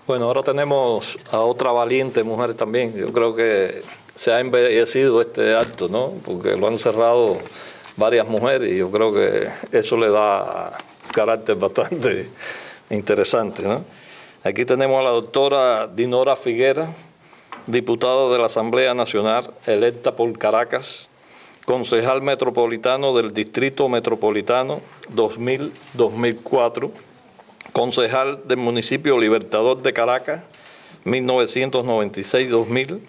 Bueno, ahora tenemos a otra valiente mujer también. Yo creo que se ha embellecido este acto, ¿no? Porque lo han cerrado varias mujeres y yo creo que eso le da carácter bastante interesante, ¿no? Aquí tenemos a la doctora Dinora Figuera, diputada de la Asamblea Nacional, electa por Caracas, concejal metropolitano del Distrito Metropolitano 2000-2004, concejal del municipio Libertador de Caracas 1996-2000,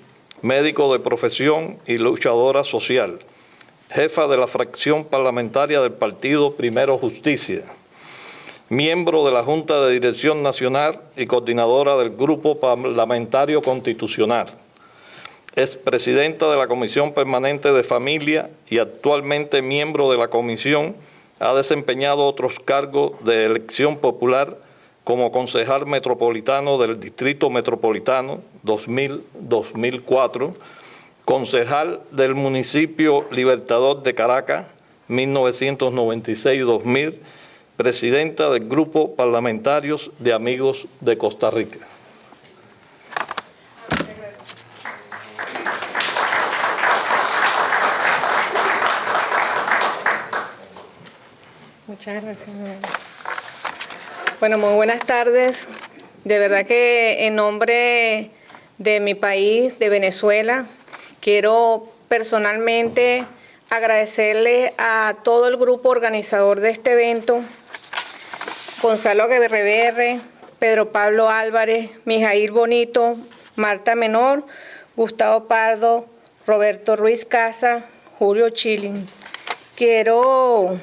médico de profesión y luchadora social, jefa de la fracción parlamentaria del partido Primero Justicia, miembro de la Junta de Dirección Nacional y coordinadora del Grupo Parlamentario Constitucional. Es presidenta de la Comisión Permanente de Familia y actualmente miembro de la comisión. Ha desempeñado otros cargos de elección popular como concejal metropolitano del Distrito Metropolitano 2000-2004, concejal del municipio Libertador de Caracas 1996-2000, presidenta del Grupo Parlamentarios de Amigos de Costa Rica. Muchas gracias. Bueno, muy buenas tardes. De verdad que en nombre de mi país, de Venezuela, quiero personalmente agradecerle a todo el grupo organizador de este evento, Gonzalo Guerre, Pedro Pablo Álvarez, Mijail Bonito, Marta Menor, Gustavo Pardo, Roberto Ruiz Casa, Julio Chilin. Quiero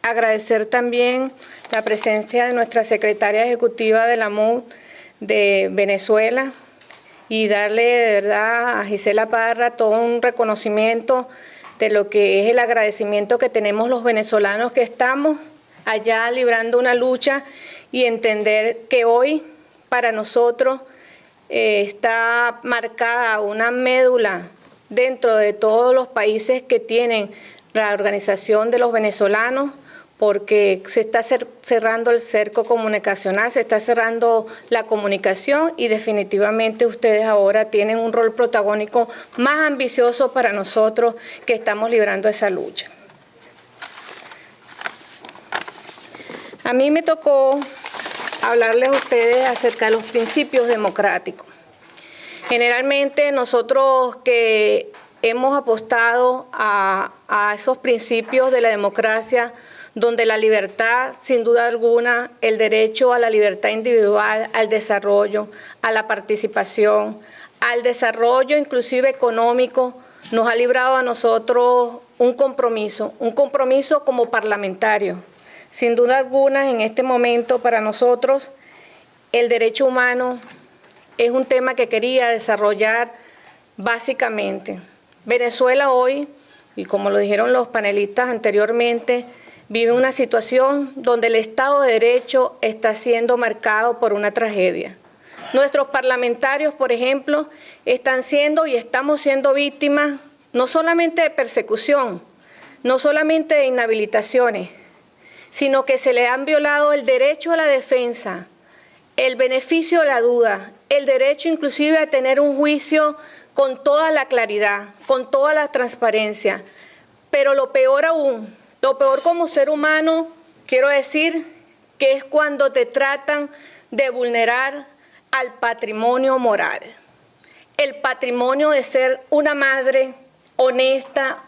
agradecer también la presencia de nuestra secretaria ejecutiva de la MUD de Venezuela y darle de verdad a Gisela Parra todo un reconocimiento de lo que es el agradecimiento que tenemos los venezolanos que estamos allá librando una lucha y entender que hoy para nosotros está marcada una médula dentro de todos los países que tienen la organización de los venezolanos, porque se está cerrando el cerco comunicacional, se está cerrando la comunicación y definitivamente ustedes ahora tienen un rol protagónico más ambicioso para nosotros que estamos librando esa lucha. A mí me tocó hablarles a ustedes acerca de los principios democráticos. Generalmente nosotros que hemos apostado a esos principios de la democracia, donde la libertad, sin duda alguna, el derecho a la libertad individual, al desarrollo, a la participación, al desarrollo inclusive económico, nos ha librado a nosotros un compromiso como parlamentarios. Sin duda alguna, en este momento para nosotros, el derecho humano es un tema que quería desarrollar básicamente. Venezuela hoy, y como lo dijeron los panelistas anteriormente, vive una situación donde el Estado de Derecho está siendo marcado por una tragedia. Nuestros parlamentarios, por ejemplo, están siendo y estamos siendo víctimas no solamente de persecución, no solamente de inhabilitaciones, sino que se le han violado el derecho a la defensa, el beneficio de la duda, el derecho inclusive a tener un juicio con toda la claridad, con toda la transparencia. Pero lo peor aún, lo peor como ser humano, quiero decir, que es cuando te tratan de vulnerar al patrimonio moral. El patrimonio de ser una madre honesta,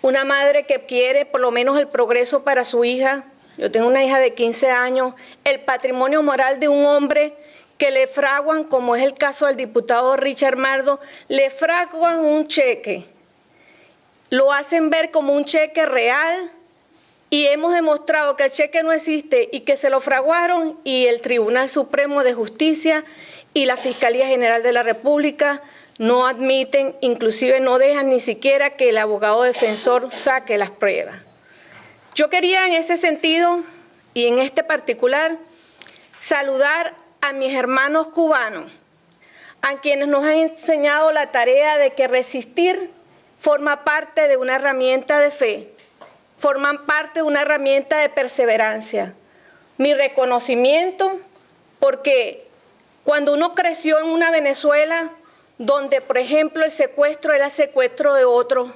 una madre que quiere por lo menos el progreso para su hija. Yo tengo una hija de 15 años. El patrimonio moral de un hombre que le fraguan, como es el caso del diputado Richard Mardo, le fraguan un cheque. Lo hacen ver como un cheque real y hemos demostrado que el cheque no existe y que se lo fraguaron, y el Tribunal Supremo de Justicia y la Fiscalía General de la República no admiten, inclusive no dejan ni siquiera que el abogado defensor saque las pruebas. Yo quería en ese sentido y en este particular saludar a mis hermanos cubanos, a quienes nos han enseñado la tarea de que resistir forma parte de una herramienta de fe, forman parte de una herramienta de perseverancia. Mi reconocimiento porque Cuando uno creció en una Venezuela donde, por ejemplo, el secuestro era el secuestro de otro,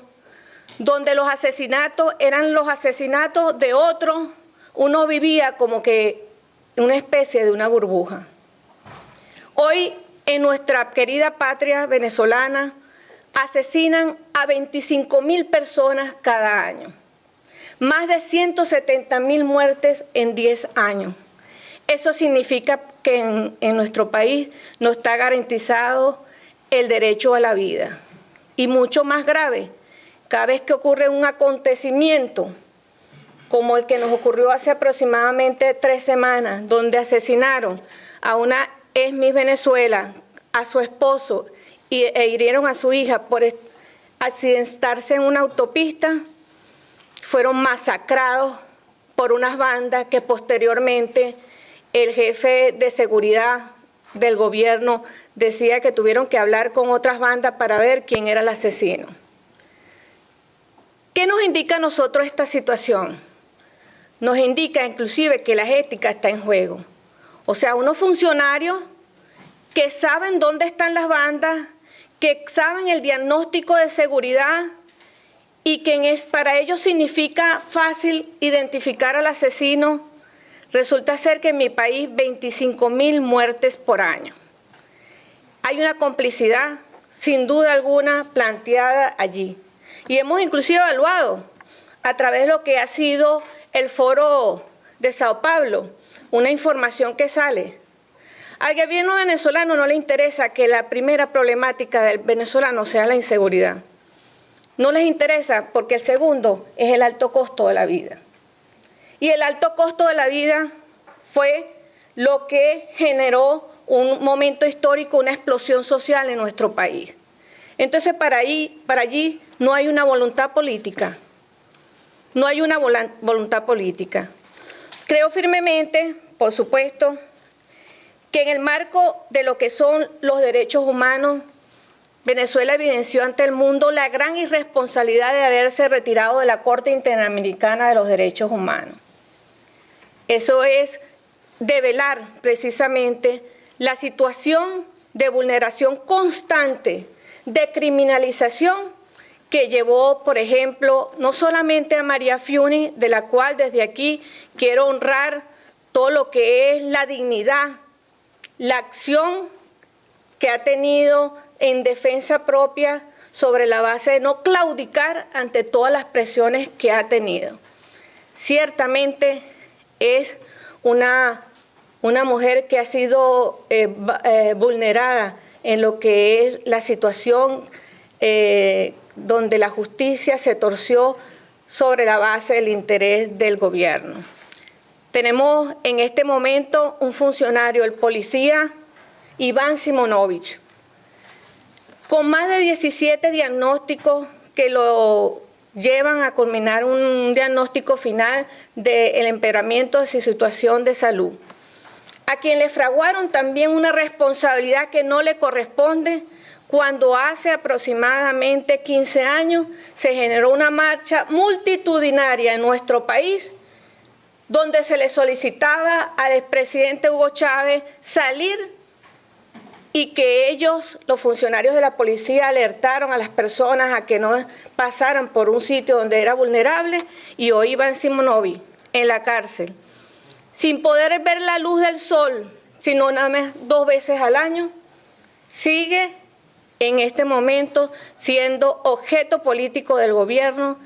donde los asesinatos eran los asesinatos de otro, uno vivía como que una especie de una burbuja. Hoy, en nuestra querida patria venezolana, asesinan a 25.000 personas cada año. Más de 170.000 muertes en 10 años. Eso significa que en nuestro país no está garantizado el derecho a la vida. Y mucho más grave, cada vez que ocurre un acontecimiento como el que nos ocurrió hace aproximadamente 3 semanas, donde asesinaron a una ex Miss Venezuela, a su esposo e hirieron a su hija por accidentarse en una autopista, fueron masacrados por unas bandas que posteriormente el jefe de seguridad del gobierno decía que tuvieron que hablar con otras bandas para ver quién era el asesino. ¿Qué nos indica a nosotros esta situación? Nos indica inclusive que la ética está en juego. O sea, unos funcionarios que saben dónde están las bandas, que saben el diagnóstico de seguridad y que para ellos significa fácil identificar al asesino. Resulta ser que en mi país 25.000 muertes por año. Hay una complicidad, sin duda alguna, planteada allí. Y hemos inclusive evaluado a través de lo que ha sido el Foro de Sao Paulo, una información que sale. Al gobierno venezolano no le interesa que la primera problemática del venezolano sea la inseguridad. No les interesa porque el segundo es el alto costo de la vida. Y el alto costo de la vida fue lo que generó un momento histórico, una explosión social en nuestro país. Entonces, para allí no hay una voluntad política. No hay una voluntad política. Creo firmemente, por supuesto, que en el marco de lo que son los derechos humanos, Venezuela evidenció ante el mundo la gran irresponsabilidad de haberse retirado de la Corte Interamericana de los Derechos Humanos. Eso es develar precisamente la situación de vulneración constante, de criminalización que llevó, por ejemplo, no solamente a María Fiuni, de la cual desde aquí quiero honrar todo lo que es la dignidad, la acción que ha tenido en defensa propia sobre la base de no claudicar ante todas las presiones que ha tenido. Ciertamente es una mujer que ha sido vulnerada en lo que es la situación donde la justicia se torció sobre la base del interés del gobierno. Tenemos en este momento un funcionario, el policía Iván Simonovich, con más de 17 diagnósticos que lo llevan a culminar un diagnóstico final del empeoramiento de su situación de salud, a quien le fraguaron también una responsabilidad que no le corresponde cuando hace aproximadamente 15 años se generó una marcha multitudinaria en nuestro país donde se le solicitaba al expresidente Hugo Chávez salir y que ellos, los funcionarios de la policía, alertaron a las personas a que no pasaran por un sitio donde era vulnerable, y hoy Iván Simonovich en la cárcel, sin poder ver la luz del sol, sino nada más 2 veces al año, sigue en este momento siendo objeto político del gobierno.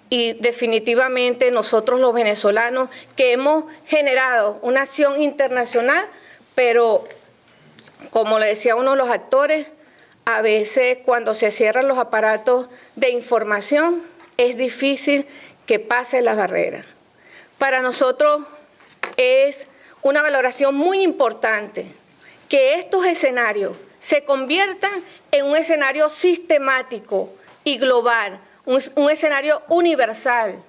Y definitivamente nosotros los venezolanos que hemos generado una acción internacional, pero como le decía uno de los actores, a veces cuando se cierran los aparatos de información es difícil que pasen las barreras. Para nosotros es una valoración muy importante que estos escenarios se conviertan en un escenario sistemático y global, un escenario universal,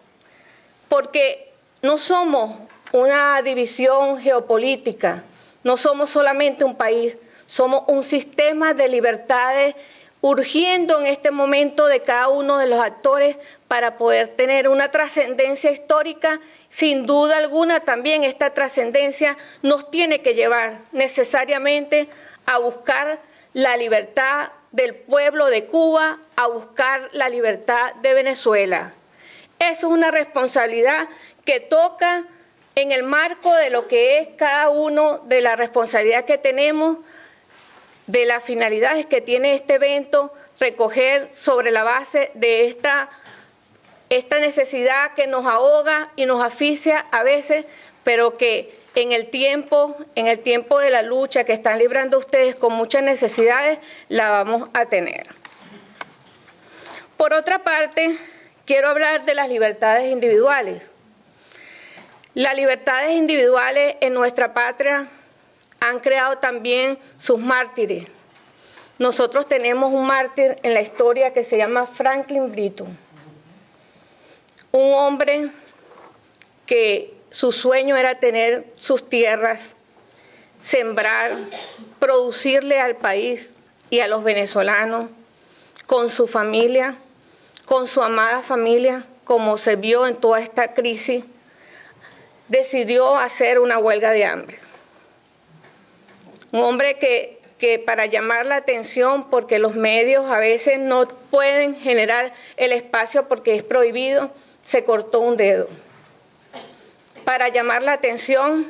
porque no somos una división geopolítica, no somos solamente un país, somos un sistema de libertades urgiendo en este momento de cada uno de los actores para poder tener una trascendencia histórica. Sin duda alguna, también esta trascendencia nos tiene que llevar necesariamente a buscar la libertad del pueblo de Cuba, a buscar la libertad de Venezuela. Eso es una responsabilidad que toca en el marco de lo que es cada uno de la responsabilidad que tenemos, de las finalidades que tiene este evento, recoger sobre la base de esta necesidad que nos ahoga y nos asfixia a veces, pero que en el tiempo de la lucha que están librando ustedes con muchas necesidades, la vamos a tener. Por otra parte, quiero hablar de las libertades individuales. Las libertades individuales en nuestra patria han creado también sus mártires. Nosotros tenemos un mártir en la historia que se llama Franklin Britton, un hombre que su sueño era tener sus tierras, sembrar, producirle al país y a los venezolanos, con su familia, con su amada familia, como se vio en toda esta crisis, decidió hacer una huelga de hambre. Un hombre que para llamar la atención, porque los medios a veces no pueden generar el espacio porque es prohibido, se cortó un dedo. Para llamar la atención,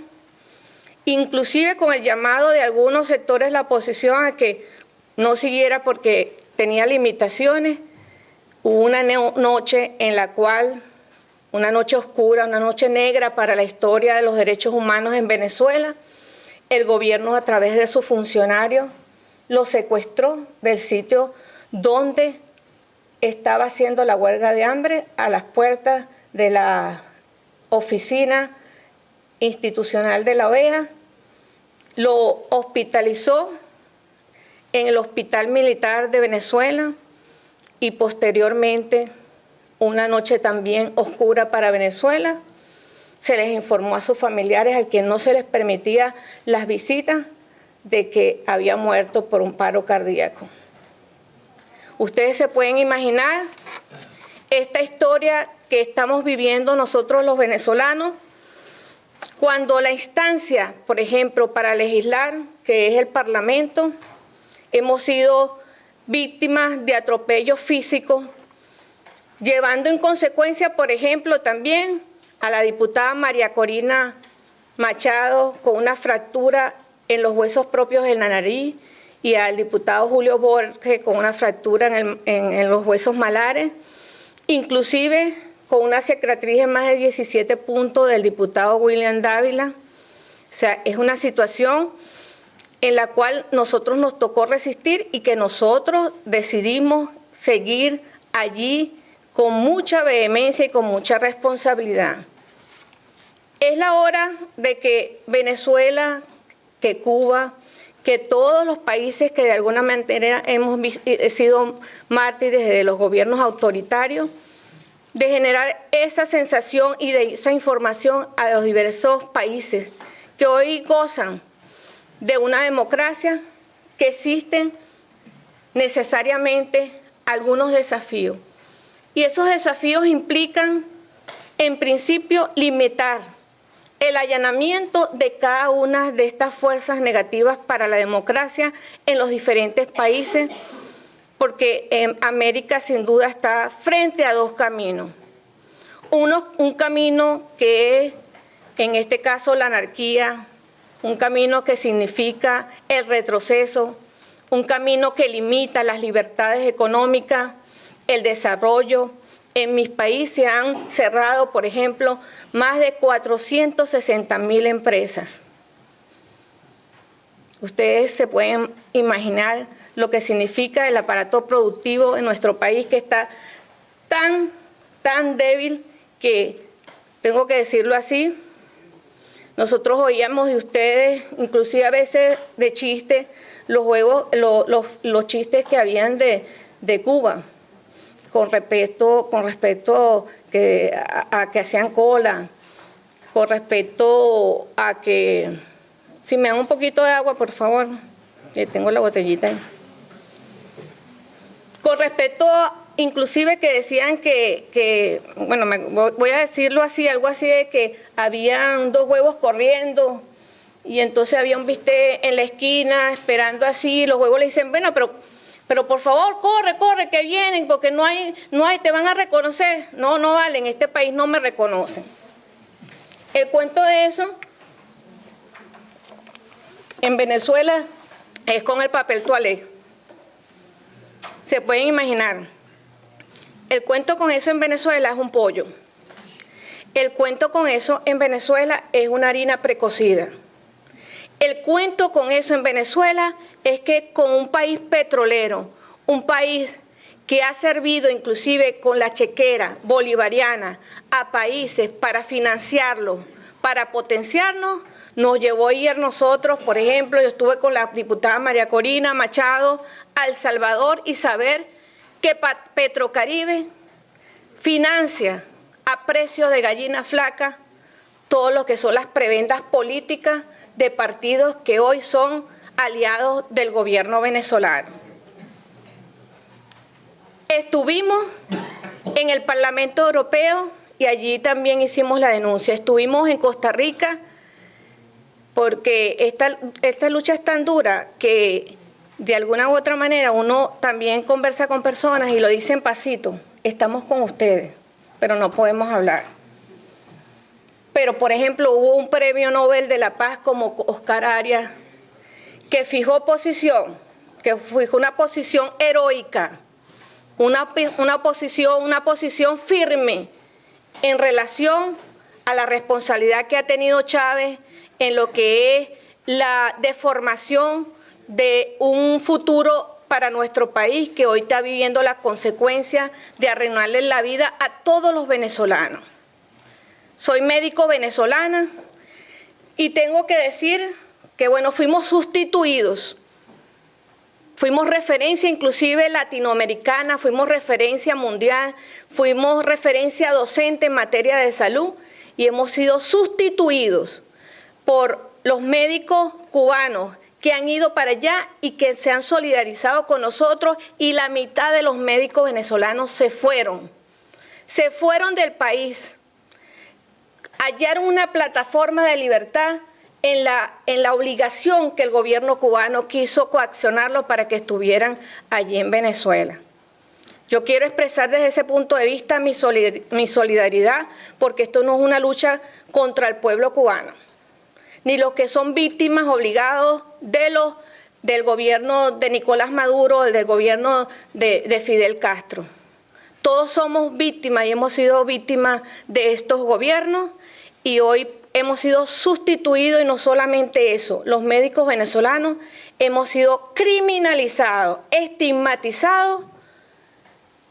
inclusive con el llamado de algunos sectores de la oposición a que no siguiera porque tenía limitaciones, hubo una noche en la cual, una noche oscura, una noche negra para la historia de los derechos humanos en Venezuela. El gobierno, a través de sus funcionarios, lo secuestró del sitio donde estaba haciendo la huelga de hambre, a las puertas de la oficina institucional de la OEA. Lo hospitalizó en el Hospital Militar de Venezuela y posteriormente, una noche también oscura para Venezuela, se les informó a sus familiares, a quienes no se les permitía las visitas, de que había muerto por un paro cardíaco. Ustedes se pueden imaginar esta historia que estamos viviendo nosotros los venezolanos, cuando la instancia, por ejemplo, para legislar, que es el Parlamento, hemos sido víctimas de atropellos físicos, llevando en consecuencia, por ejemplo, también a la diputada María Corina Machado con una fractura en los huesos propios de la nariz y al diputado Julio Borges con una fractura en los huesos malares, inclusive con una cicatriz de más de 17 puntos del diputado William Dávila. O sea, es una situación en la cual nosotros nos tocó resistir y que nosotros decidimos seguir allí con mucha vehemencia y con mucha responsabilidad. Es la hora de que Venezuela, que Cuba, que todos los países que de alguna manera hemos sido mártires de los gobiernos autoritarios, de generar esa sensación y de esa información a los diversos países que hoy gozan de una democracia, que existen necesariamente algunos desafíos. Y esos desafíos implican, en principio, limitar el allanamiento de cada una de estas fuerzas negativas para la democracia en los diferentes países, porque América sin duda está frente a dos caminos. Un camino que es, en este caso, la anarquía, un camino que significa el retroceso, un camino que limita las libertades económicas, el desarrollo. En mis países se han cerrado, por ejemplo, más de 460.000 empresas. Ustedes se pueden imaginar lo que significa el aparato productivo en nuestro país, que está tan débil que, tengo que decirlo así, nosotros oíamos de ustedes, inclusive a veces de chistes, los chistes que habían de Cuba, con respecto a que hacían cola, con respecto a que... Si me dan un poquito de agua, por favor, que tengo la botellita ahí. Con respecto inclusive que decían bueno, voy a decirlo así, algo así de que habían 2 huevos corriendo y entonces había un bistec en la esquina esperando así, los huevos le dicen, bueno, pero por favor, corre, que vienen, porque no hay, te van a reconocer. No vale, en este país no me reconocen. El cuento de eso, en Venezuela, es con el papel toalé. Se pueden imaginar. El cuento con eso en Venezuela es un pollo. El cuento con eso en Venezuela es una harina precocida. El cuento con eso en Venezuela es que con un país petrolero, un país que ha servido inclusive con la chequera bolivariana a países para financiarlo, para potenciarnos, nos llevó a ir nosotros, por ejemplo, yo estuve con la diputada María Corina Machado a El Salvador y saber que Petrocaribe financia a precio de gallina flaca todo lo que son las prebendas políticas de partidos que hoy son aliados del gobierno venezolano. Estuvimos en el Parlamento Europeo y allí también hicimos la denuncia. Estuvimos en Costa Rica porque esta lucha es tan dura que de alguna u otra manera uno también conversa con personas y lo dicen pasito, estamos con ustedes, pero no podemos hablar. Pero, por ejemplo, hubo un premio Nobel de la Paz como Oscar Arias, que fijó posición, que fijó una posición heroica, una posición firme en relación a la responsabilidad que ha tenido Chávez en lo que es la deformación de un futuro para nuestro país que hoy está viviendo las consecuencias de arruinarle la vida a todos los venezolanos. Soy médico venezolana y tengo que decir que, bueno, fuimos sustituidos. Fuimos referencia inclusive latinoamericana, fuimos referencia mundial, fuimos referencia docente en materia de salud y hemos sido sustituidos por los médicos cubanos que han ido para allá y que se han solidarizado con nosotros y la mitad de los médicos venezolanos se fueron del país. Hallaron una plataforma de libertad en la obligación que el gobierno cubano quiso coaccionarlos para que estuvieran allí en Venezuela. Yo quiero expresar desde ese punto de vista mi solidaridad, porque esto no es una lucha contra el pueblo cubano, ni los que son víctimas obligados del gobierno de Nicolás Maduro, del gobierno de Fidel Castro. Todos somos víctimas y hemos sido víctimas de estos gobiernos y hoy hemos sido sustituidos y no solamente eso, los médicos venezolanos hemos sido criminalizados, estigmatizados,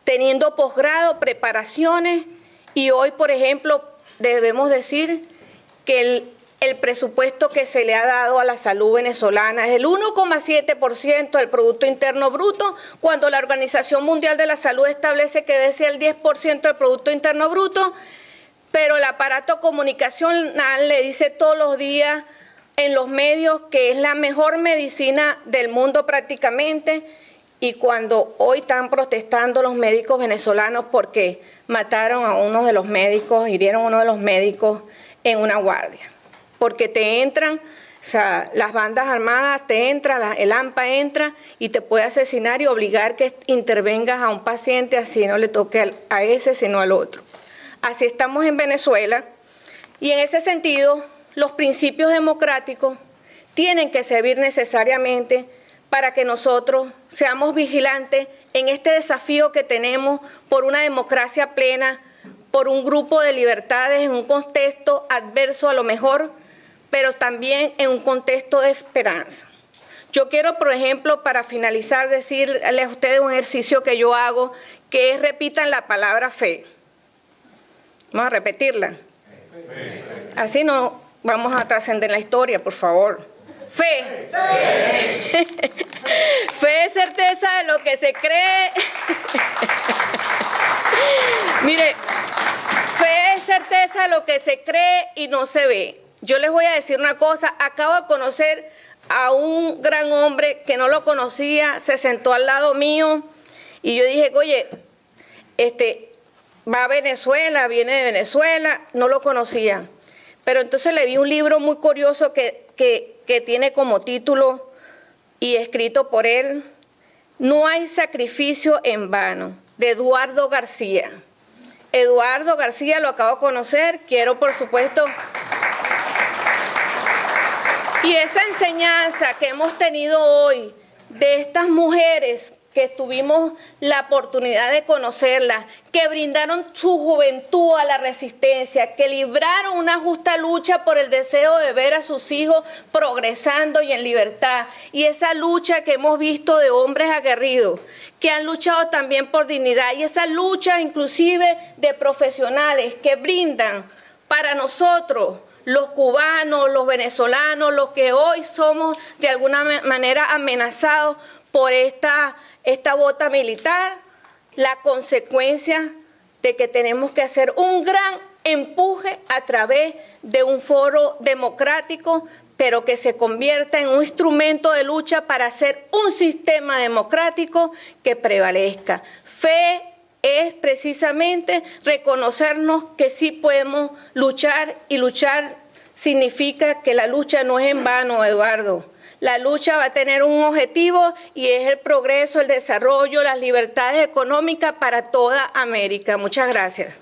teniendo posgrado, preparaciones y hoy, por ejemplo, debemos decir que el presupuesto que se le ha dado a la salud venezolana es el 1,7% del Producto Interno Bruto, cuando la Organización Mundial de la Salud establece que debe ser el 10% del Producto Interno Bruto, pero el aparato comunicacional le dice todos los días en los medios que es la mejor medicina del mundo prácticamente, y cuando hoy están protestando los médicos venezolanos porque mataron a uno de los médicos, hirieron a uno de los médicos en una guardia. Porque te entran, o sea, las bandas armadas te entran, el AMPA entra y te puede asesinar y obligar que intervengas a un paciente, así no le toque a ese, sino al otro. Así estamos en Venezuela y en ese sentido los principios democráticos tienen que servir necesariamente para que nosotros seamos vigilantes en este desafío que tenemos por una democracia plena, por un grupo de libertades en un contexto adverso a lo mejor, pero también en un contexto de esperanza. Yo quiero, por ejemplo, para finalizar, decirles a ustedes un ejercicio que yo hago, que es repitan la palabra fe. Vamos a repetirla. Así no vamos a trascender la historia, por favor. Fe. Fe es certeza de lo que se cree. Mire, fe es certeza de lo que se cree y no se ve. Yo les voy a decir una cosa, acabo de conocer a un gran hombre que no lo conocía, se sentó al lado mío Y yo dije, oye, va a Venezuela, viene de Venezuela, no lo conocía. Pero entonces le vi un libro muy curioso que tiene como título y escrito por él, No hay sacrificio en vano, de Eduardo García. Eduardo García lo acabo de conocer, quiero por supuesto... Y esa enseñanza que hemos tenido hoy de estas mujeres que tuvimos la oportunidad de conocerlas, que brindaron su juventud a la resistencia, que libraron una justa lucha por el deseo de ver a sus hijos progresando y en libertad. Y esa lucha que hemos visto de hombres aguerridos, que han luchado también por dignidad, y esa lucha inclusive de profesionales que brindan para nosotros, los cubanos, los venezolanos, los que hoy somos de alguna manera amenazados por esta bota militar, la consecuencia de que tenemos que hacer un gran empuje a través de un foro democrático, pero que se convierta en un instrumento de lucha para hacer un sistema democrático que prevalezca. Fe es precisamente reconocernos que sí podemos luchar, y luchar significa que la lucha no es en vano, Eduardo. La lucha va a tener un objetivo y es el progreso, el desarrollo, las libertades económicas para toda América. Muchas gracias.